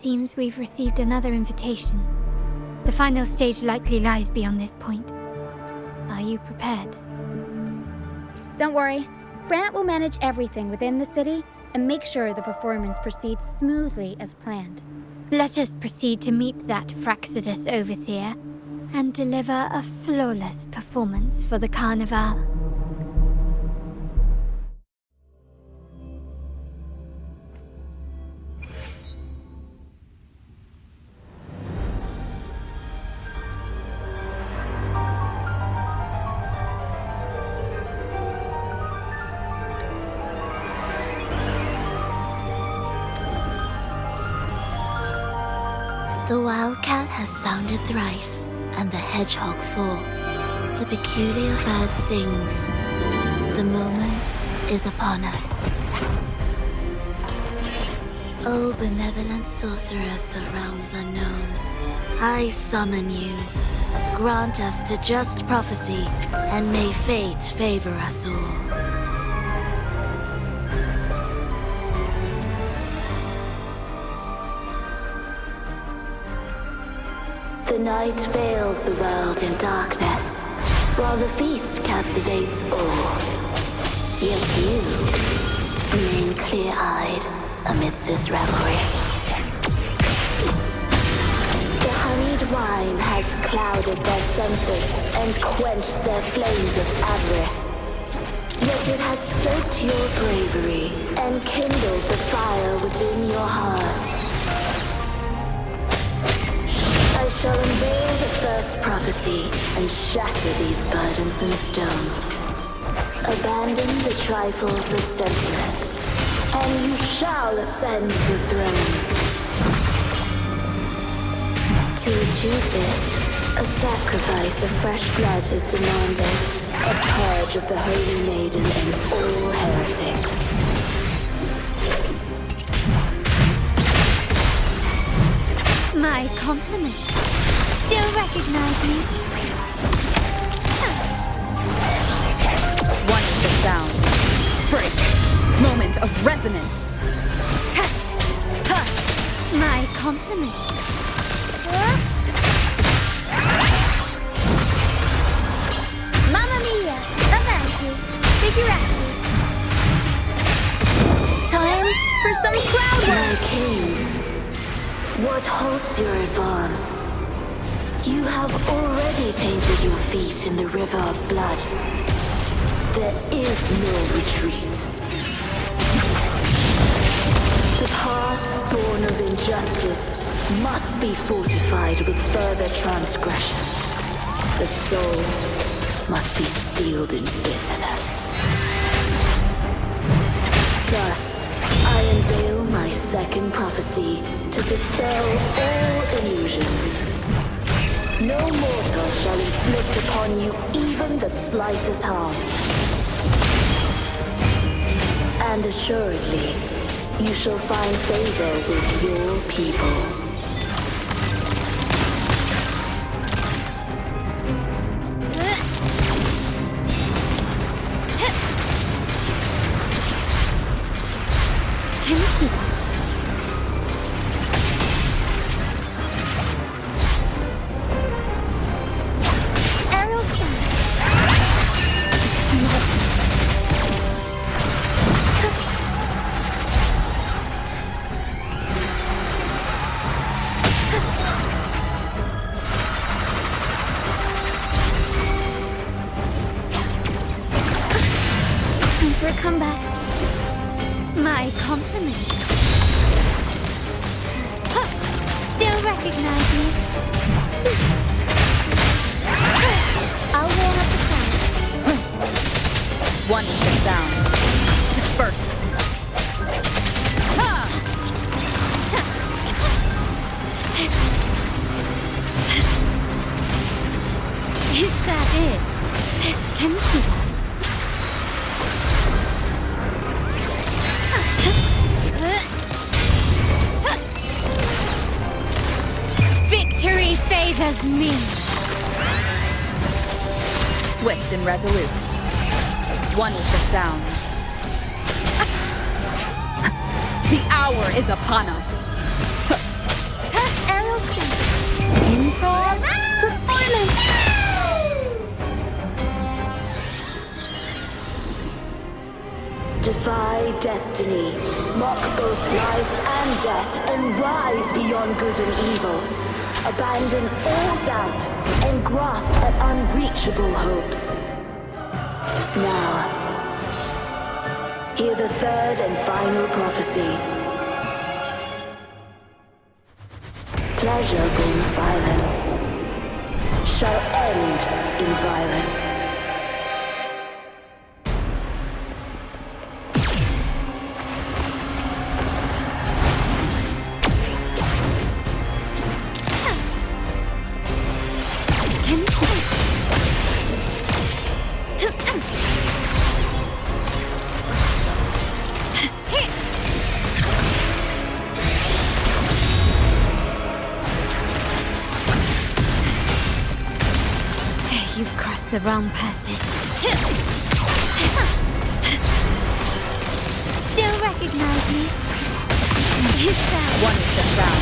seems we've received another invitation. The final stage likely lies beyond this point. Are you prepared? Don't worry. Brant will manage everything within the city and make sure the performance proceeds smoothly as planned. Let us proceed to meet that Fraxidus Overseer and deliver a flawless performance for the Carnival. The wildcat has sounded thrice, and the hedgehog four. The peculiar bird sings. The moment is upon us. O benevolent sorceress of realms unknown, I summon you. Grant us to just prophecy, and may fate favor us all. The night veils the world in darkness, while the feast captivates all. Yet you remain clear-eyed amidst this revelry. The honeyed wine has clouded their senses and quenched their flames of avarice. Yet it has stoked your bravery and kindled the fire within your heart. I shall unveil the first prophecy and shatter these burdensome stones. Abandon the trifles of sentiment, and you shall ascend the throne. To achieve this, a sacrifice of fresh blood is demanded, a purge of the Holy Maiden and all heretics. My compliments. Still recognize me? One is the sound. Break. Moment of resonance. My compliments. Mamma mia! Avanti! Figurati! Time for some crowd work! My king, what halts your advance? You have already tainted your feet in the river of blood. There is no retreat. The path born of injustice must be fortified with further transgression. The soul must be steeled in bitterness. Thus, I unveil my second prophecy to dispel all illusions. No mortal shall inflict upon you even the slightest harm. And assuredly, you shall find favor with your people. For a comeback. My compliments. Still recognize me? I'll warm up the crowd. One is the sound. Disperse. Is that it? Can you see that? Victory favors me. Swift and resolute. One with the sound. The hour is upon us. control, performance! Defy destiny, mock both life and death, and rise beyond good and evil. Abandon all doubt and grasp at unreachable hopes. Now, hear the third and final prophecy. Pleasure born of violence shall end in violence. You've crossed the wrong person. Still recognize me? Is that One of them down.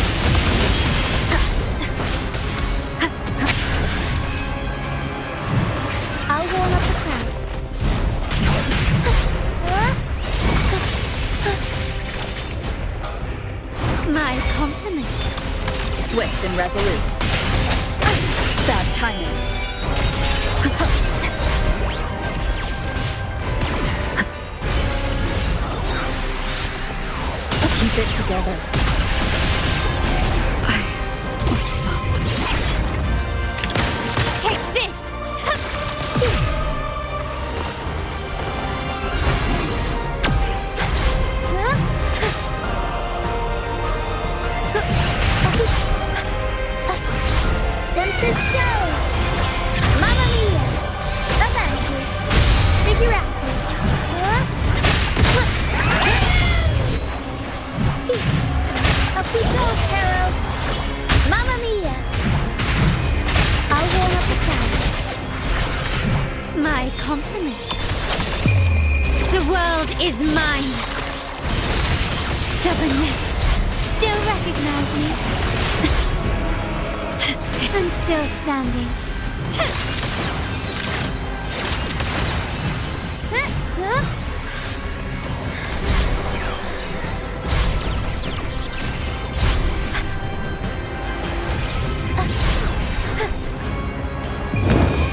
I'll warm up the crowd. my compliments? Swift and resolute. Bad timing. Keep it together. I was stopped. Take this! Tempest show! Mamma mia! Avanti! Figurati! Up we go, Carol! Mamma mia! I'll warm up the crowd. My compliments. The world is mine. Such stubbornness. Still recognize me? I'm still standing.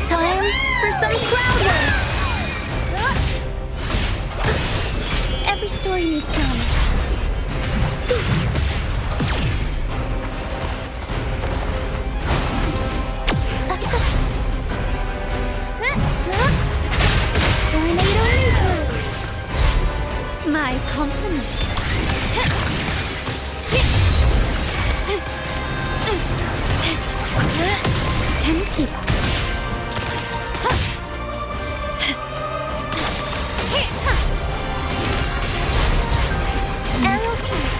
Time for some crowd work! Every story needs drama. My compliments. Can you keep up? Aerial flight.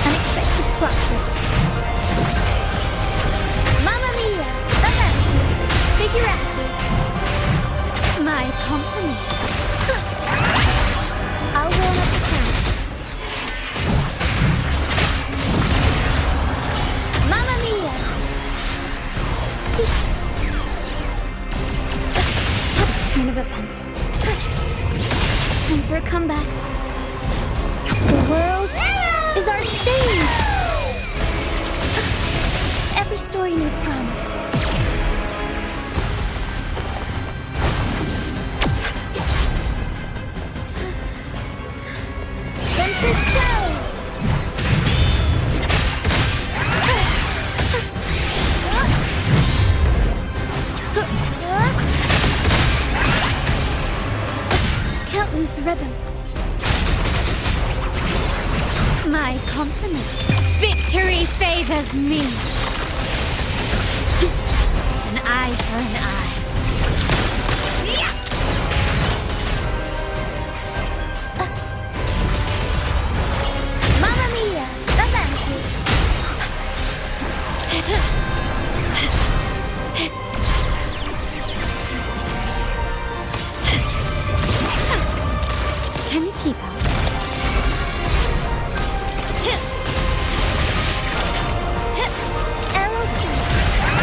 Unexpected plot twist. Mamma mia! Avanti! Figurati! My compliments. I'll warm up the crowd. Mamma mia! Turn of events. Time for a comeback. The world is our stage! Every story needs drama. Tempest show! Can't lose the rhythm. My compliments. Victory favors me. An eye for an eye. Mamma mia! Avanti! Can you keep up? Arrow flight.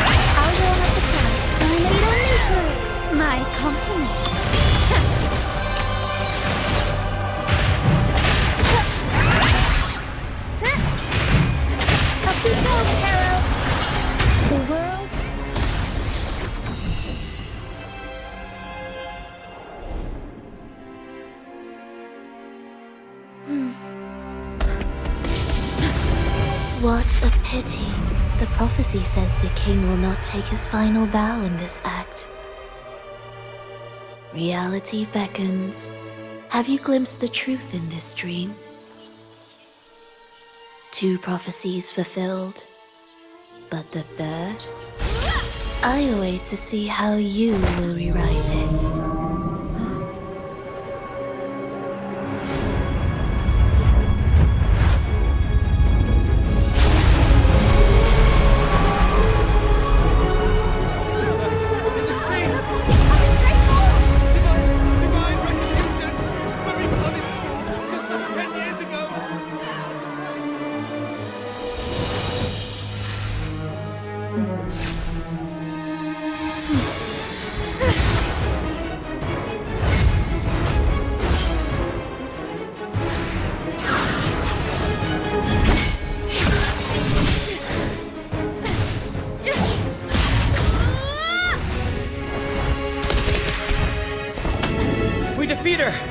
Up you go, Arrow! The world... What a pity. The prophecy says the king will not take his final bow in this act. Reality beckons. Have you glimpsed the truth in this dream? 2 prophecies fulfilled, but the third? I await to see how you will rewrite it.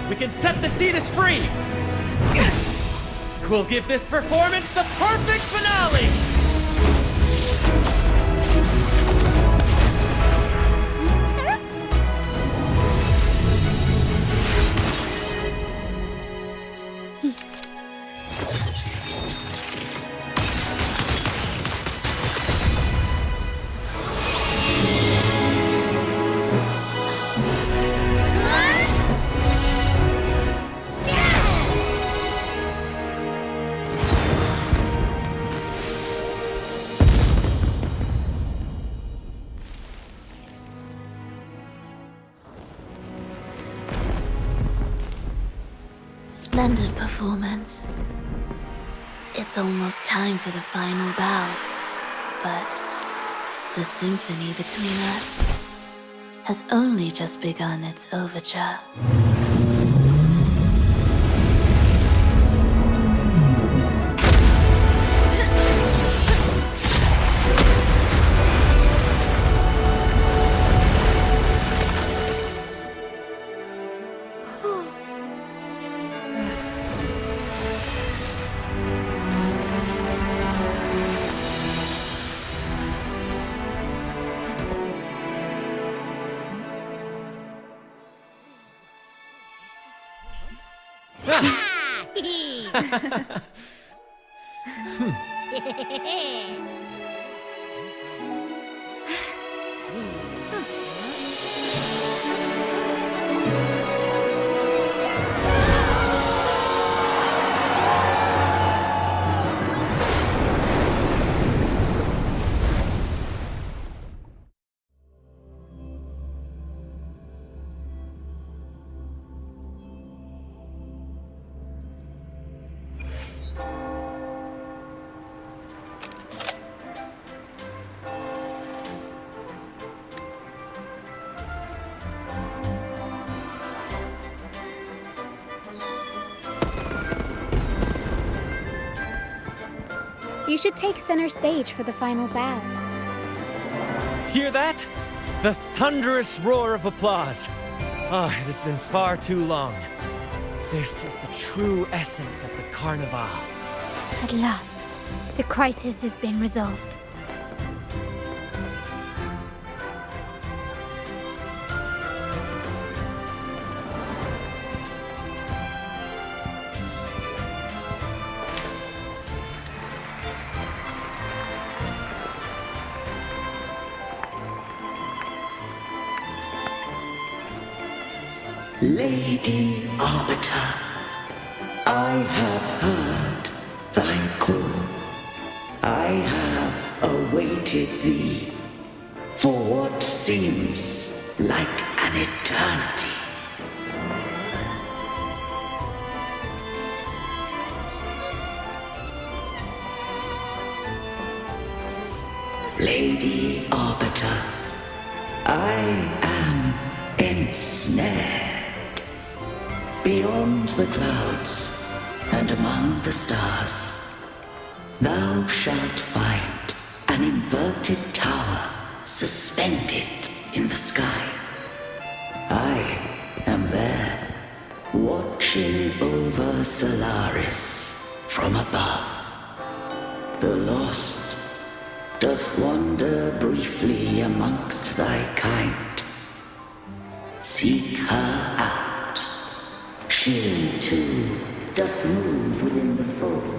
We can set the Cetus free! We'll give this performance the perfect finale! Splendid performance. It's almost time for the final bow, but the symphony between us has only just begun its overture. You should take center stage for the final bow. Hear that? The thunderous roar of applause. Ah, it has been far too long. This is the true essence of the Carnival. At last, the crisis has been resolved. Lady Arbiter, I have heard thy call. I have awaited thee for what seems like an eternity. Lady Arbiter, I am in ensnared. Beyond the clouds and among the stars, thou shalt find an inverted tower suspended in the sky. I am there, watching over Solaris from above. The lost doth wander briefly amongst thy kind. Seek her out. She too doth move within the fold.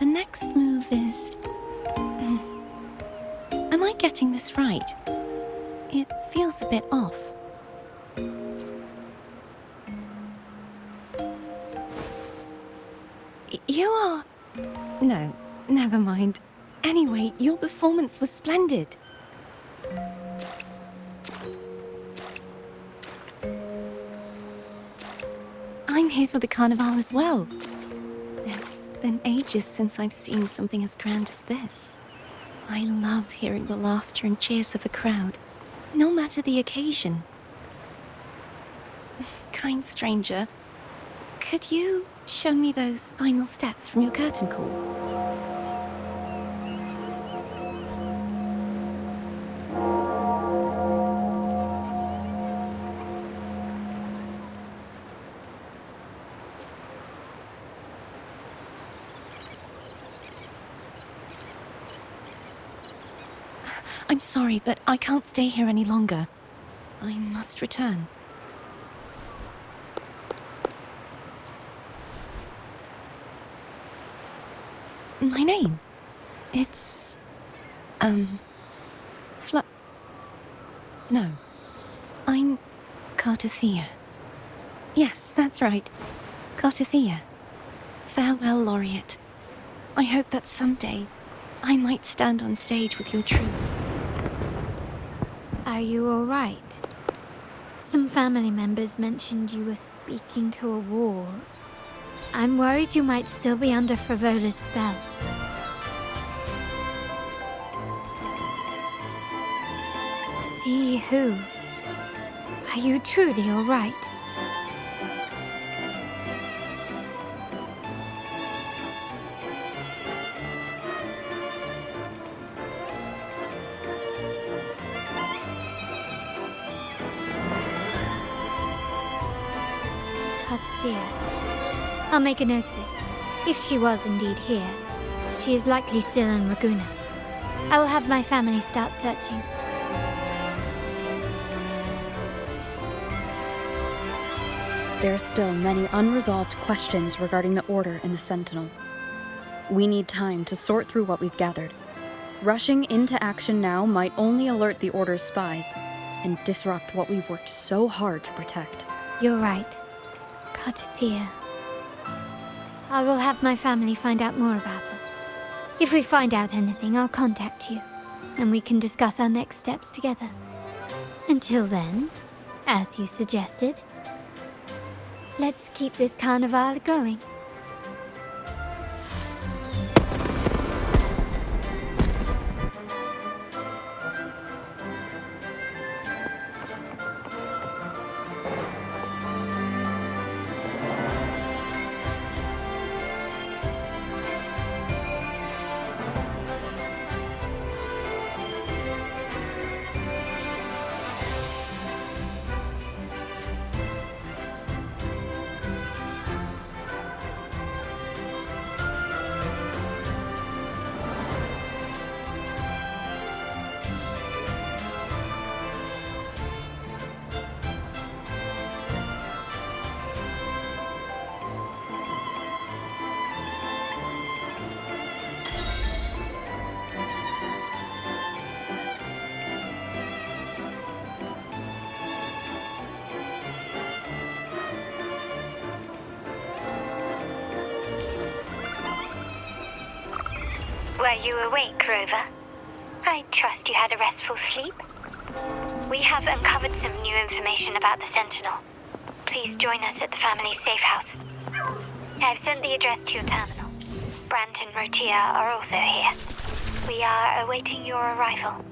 The next move is... Am I getting this right? It feels a bit off. You are... No, never mind. Anyway, your performance was splendid. I'm here for the carnival as well. It's been ages since I've seen something as grand as this. I love hearing the laughter and cheers of a crowd, no matter the occasion. Kind stranger, could you show me those final steps from your curtain call? I'm sorry, but I can't stay here any longer. I must return. My name? It's... No. I'm... Cartothea. Yes, that's right. Cartothea. Farewell, Laureate. I hope that someday I might stand on stage with your troupe. Are you all right? Some family members mentioned you were speaking to a wall. I'm worried you might still be under Frivola's spell. See who? Are you truly all right? Cartothea. I'll make a note of it. If she was indeed here, she is likely still in Raguna. I will have my family start searching. There are still many unresolved questions regarding the Order and the Sentinel. We need time to sort through what we've gathered. Rushing into action now might only alert the Order's spies and disrupt what we've worked so hard to protect. You're right, Cartothea. I will have my family find out more about her. If we find out anything, I'll contact you, and we can discuss our next steps together. Until then, as you suggested, let's keep this carnival going. Were you awake, Rover? I trust you had a restful sleep. We have uncovered some new information about the Sentinel. Please join us at the family's safe house. I've sent the address to your terminal. Brant and Rotia are also here. We are awaiting your arrival.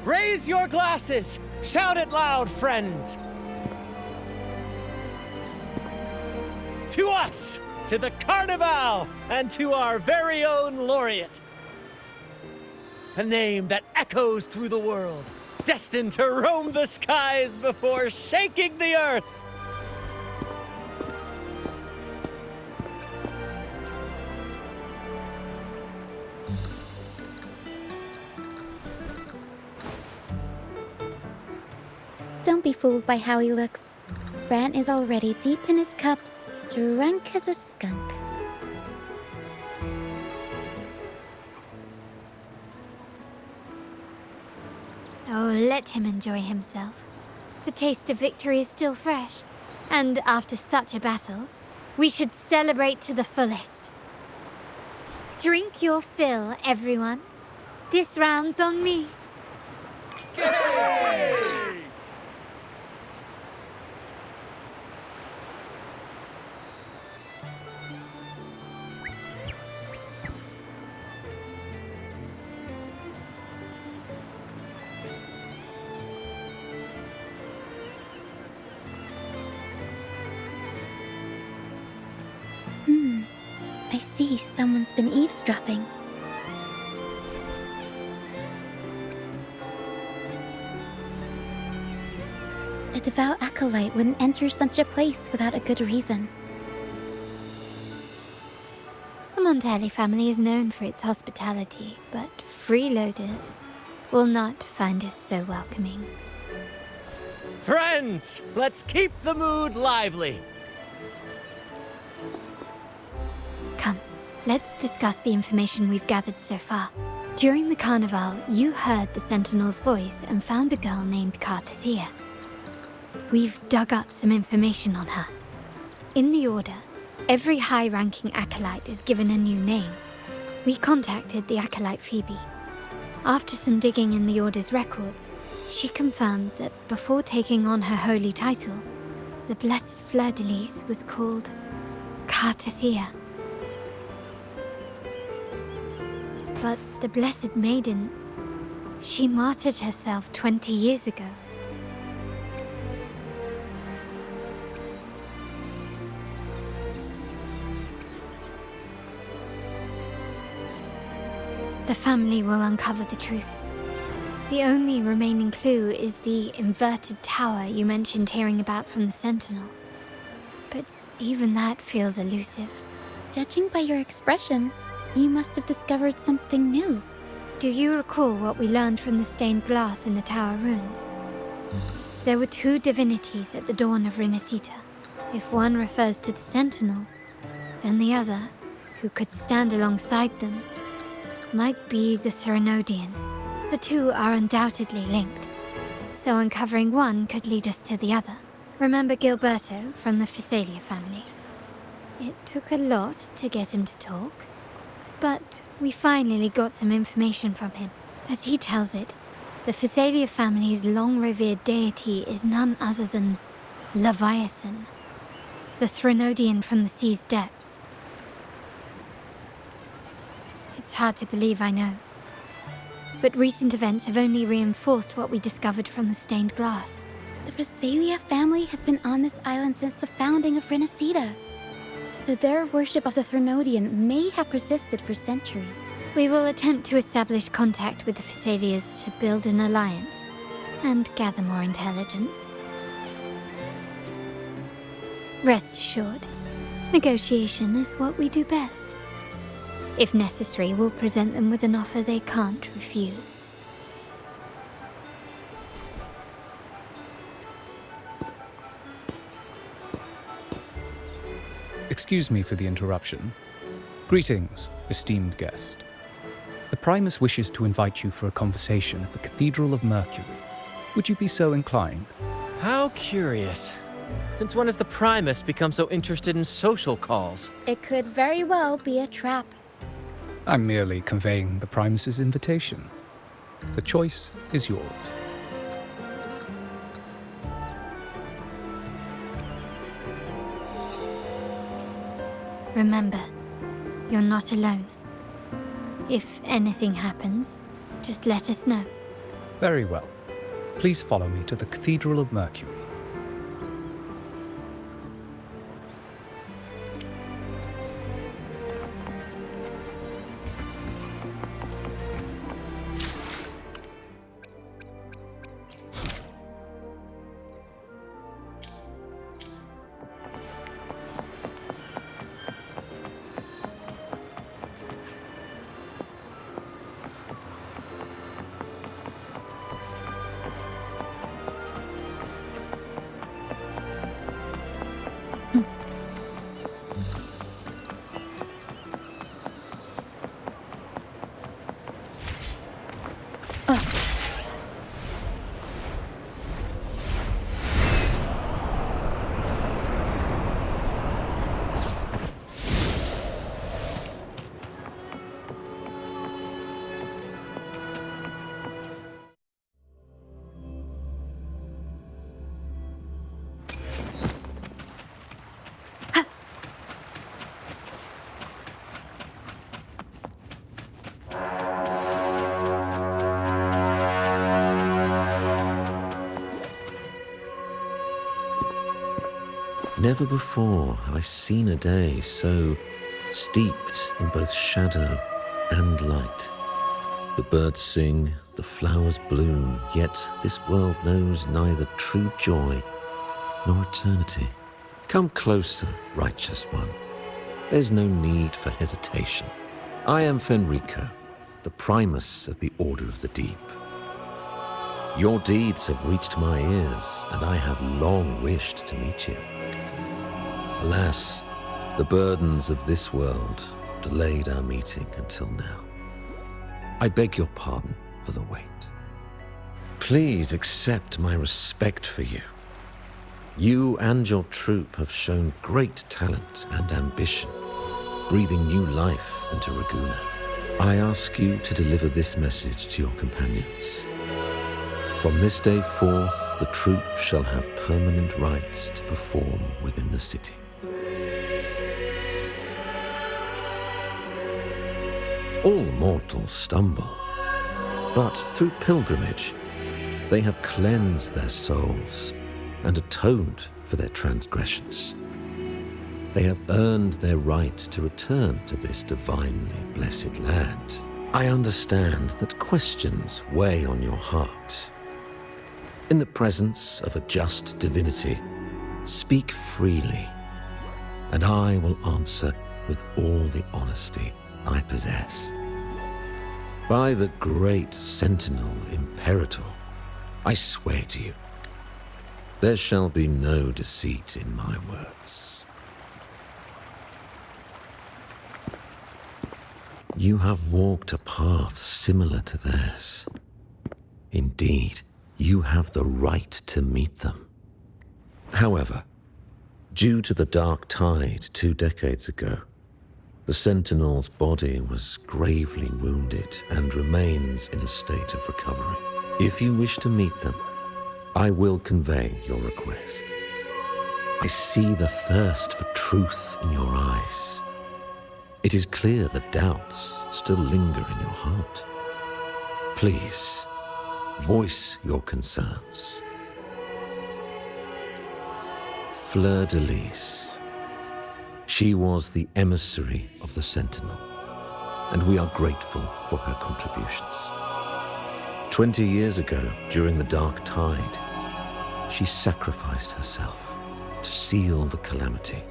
Raise your glasses! Shout it loud, friends! To us! To the Carnival! And to our very own laureate! A name that echoes through the world, destined to roam the skies before shaking the earth! Don't be fooled by how he looks. Brant is already deep in his cups, drunk as a skunk. Oh, let him enjoy himself. The taste of victory is still fresh. And after such a battle, we should celebrate to the fullest. Drink your fill, everyone. This round's on me. I see someone's been eavesdropping. A devout acolyte wouldn't enter such a place without a good reason. The Montelli family is known for its hospitality, but freeloaders will not find us so welcoming. Friends, let's keep the mood lively! Come, let's discuss the information we've gathered so far. During the carnival, you heard the Sentinel's voice and found a girl named Cartathea. We've dug up some information on her. In the Order, every high-ranking acolyte is given a new name. We contacted the acolyte Phoebe. After some digging in the Order's records, she confirmed that before taking on her holy title, the Blessed Fleur-de-Lis was called Cartathea. But the Blessed Maiden, she martyred herself 20 years ago. The family will uncover the truth. The only remaining clue is the inverted tower you mentioned hearing about from the Sentinel. But even that feels elusive. Judging by your expression, you must have discovered something new. Do you recall what we learned from the stained glass in the tower ruins? There were two divinities at the dawn of Rinascita. If one refers to the Sentinel, then the other, who could stand alongside them, might be the Threnodian. The two are undoubtedly linked, so uncovering one could lead us to the other. Remember Gilberto from the Physalia family? It took a lot to get him to talk, but We finally got some information from him. As he tells it, the Phasalia family's long-revered deity is none other than Leviathan, the Threnodian from the sea's depths. It's hard to believe, I know. But recent events have only reinforced what we discovered from the stained glass. The Phasalia family has been on this island since the founding of Rinascita. So their worship of the Threnodian may have persisted for centuries. We will attempt to establish contact with the Phasalias to build an alliance and gather more intelligence. Rest assured, negotiation is what we do best. If necessary, we'll present them with an offer they can't refuse. Excuse me for the interruption. Greetings, esteemed guest. The Primus wishes to invite you for a conversation at the Cathedral of Mercury. Would you be so inclined? How curious. Since when has the Primus become so interested in social calls? It could very well be a trap. I'm merely conveying the Primus's invitation. The choice is yours. Remember, you're not alone. If anything happens, just let us know. Very well. Please follow me to the Cathedral of Mercury. Never before have I seen a day so steeped in both shadow and light. The birds sing, the flowers bloom, yet this world knows neither true joy nor eternity. Come closer, righteous one. There's no need for hesitation. I am Fenrico, the Primus of the Order of the Deep. Your deeds have reached my ears, and I have long wished to meet you. Alas, the burdens of this world delayed our meeting until now. I beg your pardon for the wait. Please accept my respect for you. You and your troop have shown great talent and ambition, breathing new life into Raguna. I ask you to deliver this message to your companions. From this day forth, the troop shall have permanent rights to perform within the city. All mortals stumble, but through pilgrimage, they have cleansed their souls and atoned for their transgressions. They have earned their right to return to this divinely blessed land. I understand that questions weigh on your heart. In the presence of a just divinity, speak freely, and I will answer with all the honesty I possess. By the great Sentinel Imperator, I swear to you, there shall be no deceit in my words. You have walked a path similar to theirs. Indeed, you have the right to meet them. However, due to the dark tide 2 decades ago, The Sentinel's body was gravely wounded and remains in a state of recovery. If you wish to meet them, I will convey your request. I see the thirst for truth in your eyes. It is clear that doubts still linger in your heart. Please, voice your concerns. Fleur de Lis. She was the emissary of the Sentinel, and we are grateful for her contributions. 20 years ago, during the Dark Tide, she sacrificed herself to seal the calamity.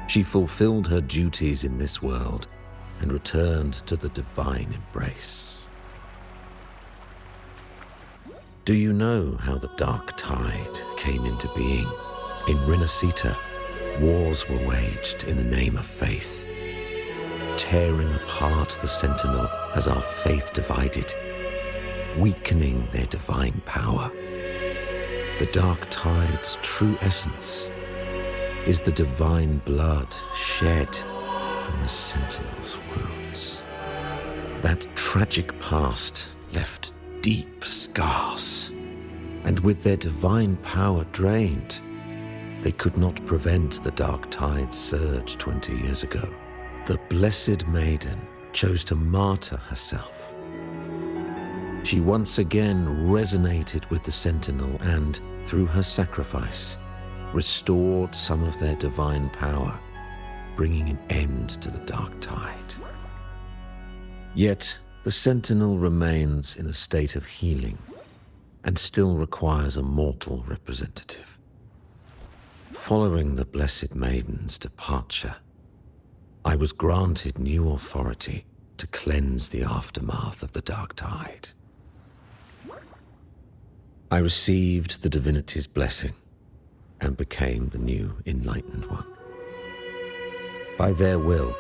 She fulfilled her duties in this world and returned to the divine embrace. Do you know how the Dark Tide came into being? In Rinascita, wars were waged in the name of faith, tearing apart the Sentinel as our faith divided, weakening their divine power. The Dark Tide's true essence is the divine blood shed from the Sentinel's wounds. That tragic past left deep scars, and with their divine power drained, they could not prevent the Dark Tide's surge 20 years ago. The Blessed Maiden chose to martyr herself. She once again resonated with the Sentinel and, through her sacrifice, restored some of their divine power, bringing an end to the Dark Tide. Yet, the Sentinel remains in a state of healing and still requires a mortal representative. Following the Blessed Maiden's departure, I was granted new authority to cleanse the aftermath of the Dark Tide. I received the divinity's blessing and became the new Enlightened One. By their will,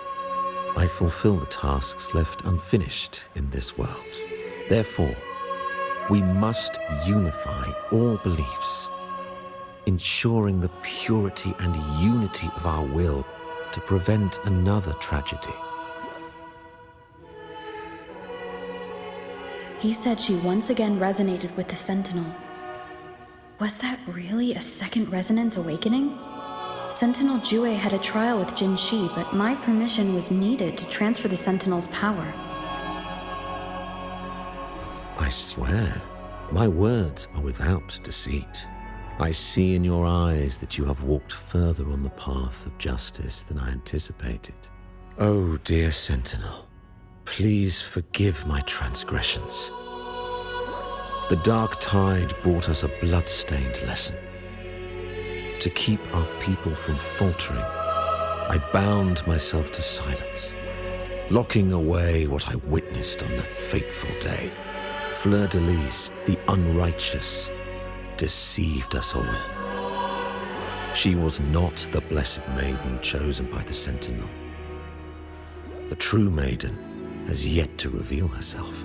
I fulfill the tasks left unfinished in this world. Therefore, we must unify all beliefs, ensuring the purity and unity of our will to prevent another tragedy. He said she once again resonated with the Sentinel. Was that really a second resonance awakening? Sentinel Jue had a trial with Jin Shi, but my permission was needed to transfer the Sentinel's power. I swear, my words are without deceit. I see in your eyes that you have walked further on the path of justice than I anticipated. Oh, dear Sentinel, please forgive my transgressions. The Dark Tide brought us a blood-stained lesson. To keep our people from faltering, I bound myself to silence, locking away what I witnessed on that fateful day. Fleur de Lis, the unrighteous, deceived us all. She was not the Blessed Maiden chosen by the Sentinel. The true Maiden has yet to reveal herself.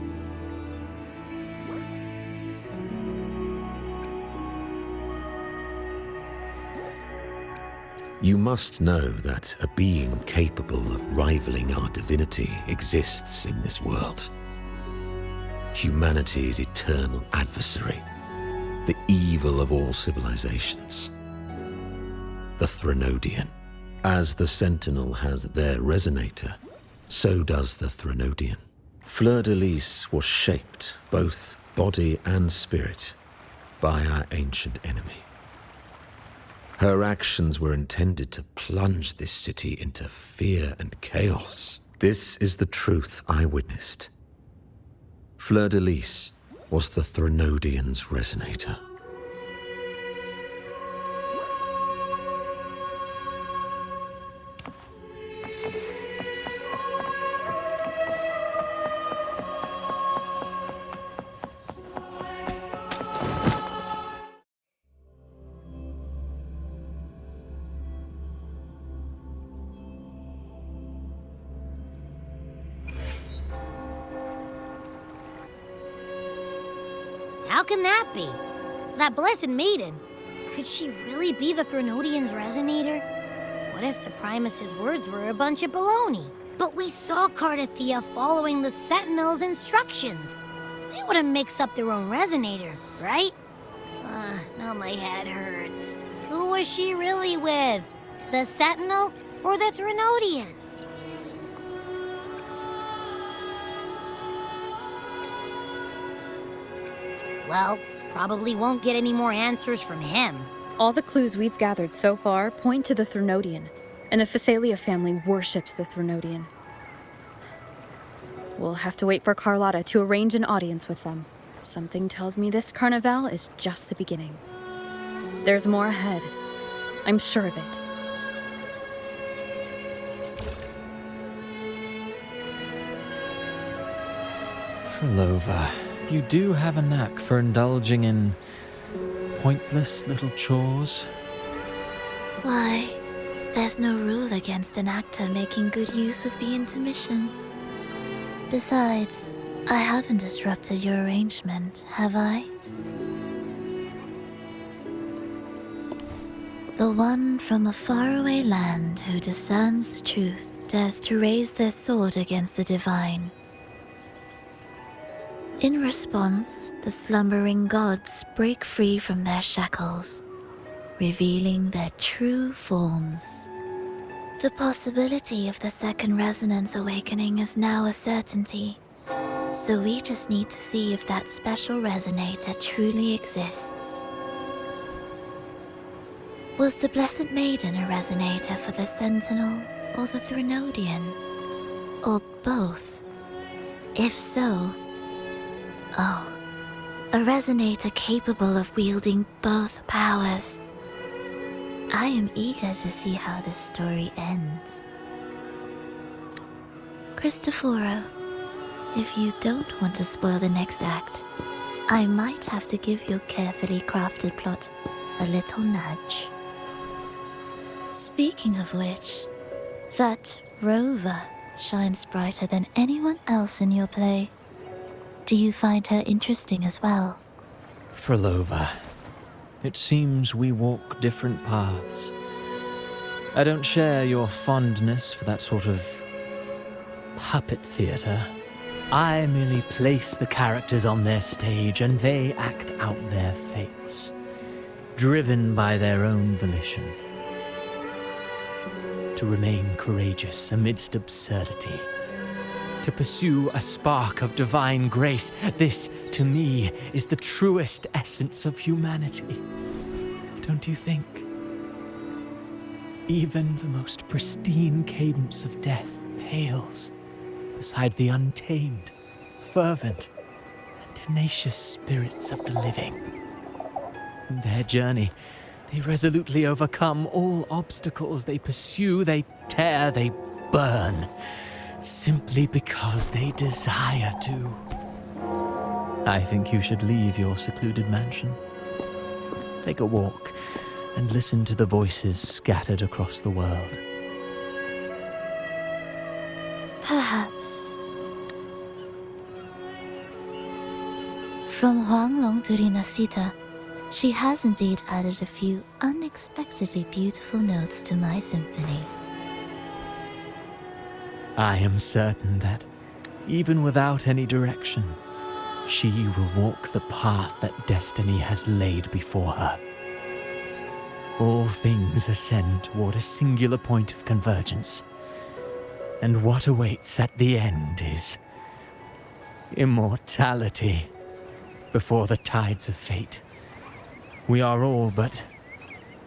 You must know that a being capable of rivaling our divinity exists in this world. Humanity's eternal adversary, the evil of all civilizations, the Threnodian. As the Sentinel has their resonator, so does the Threnodian. Fleur de Lis was shaped, both body and spirit, by our ancient enemy. Her actions were intended to plunge this city into fear and chaos. This is the truth I witnessed. Fleur de Lis was the Threnodian's resonator. How can that be? That Blessed Maiden, could she really be the Threnodian's resonator? What if the Primus's words were a bunch of baloney? But we saw Cardathia following the Sentinel's instructions. They wouldn't mix up their own resonator, right? Now my head hurts. Who was she really with? The Sentinel or the Threnodian? Well, probably won't get any more answers from him. All the clues we've gathered so far point to the Threnodian, and the Phasalia family worships the Threnodian. We'll have to wait for Carlotta to arrange an audience with them. Something tells me this carnival is just the beginning. There's more ahead. I'm sure of it. Frolova, you do have a knack for indulging in pointless little chores. Why, there's no rule against an actor making good use of the intermission. Besides, I haven't disrupted your arrangement, have I? The one from a faraway land who discerns the truth dares to raise their sword against the divine. In response, the slumbering gods break free from their shackles, revealing their true forms. The possibility of the second resonance awakening is now a certainty, so we just need to see if that special resonator truly exists. Was the Blessed Maiden a resonator for the Sentinel or the Threnodian? Or both? If so, oh, a resonator capable of wielding both powers. I am eager to see how this story ends. Cristoforo, if you don't want to spoil the next act, I might have to give your carefully crafted plot a little nudge. Speaking of which, that Rover shines brighter than anyone else in your play. Do you find her interesting as well? Frolova, it seems we walk different paths. I don't share your fondness for that sort of puppet theater. I merely place the characters on their stage and they act out their fates, driven by their own volition. To remain courageous amidst absurdity, to pursue a spark of divine grace, this, to me, is the truest essence of humanity. Don't you think? Even the most pristine cadence of death pales beside the untamed, fervent, and tenacious spirits of the living. In their journey, they resolutely overcome all obstacles. They pursue, they tear, they burn, simply because they desire to. I think you should leave your secluded mansion. Take a walk and listen to the voices scattered across the world. Perhaps. From Huanglong to Rinascita, she has indeed added a few unexpectedly beautiful notes to my symphony. I am certain that, even without any direction, she will walk the path that destiny has laid before her. All things ascend toward a singular point of convergence, and what awaits at the end is immortality before the tides of fate. We are all but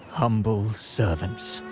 humble servants.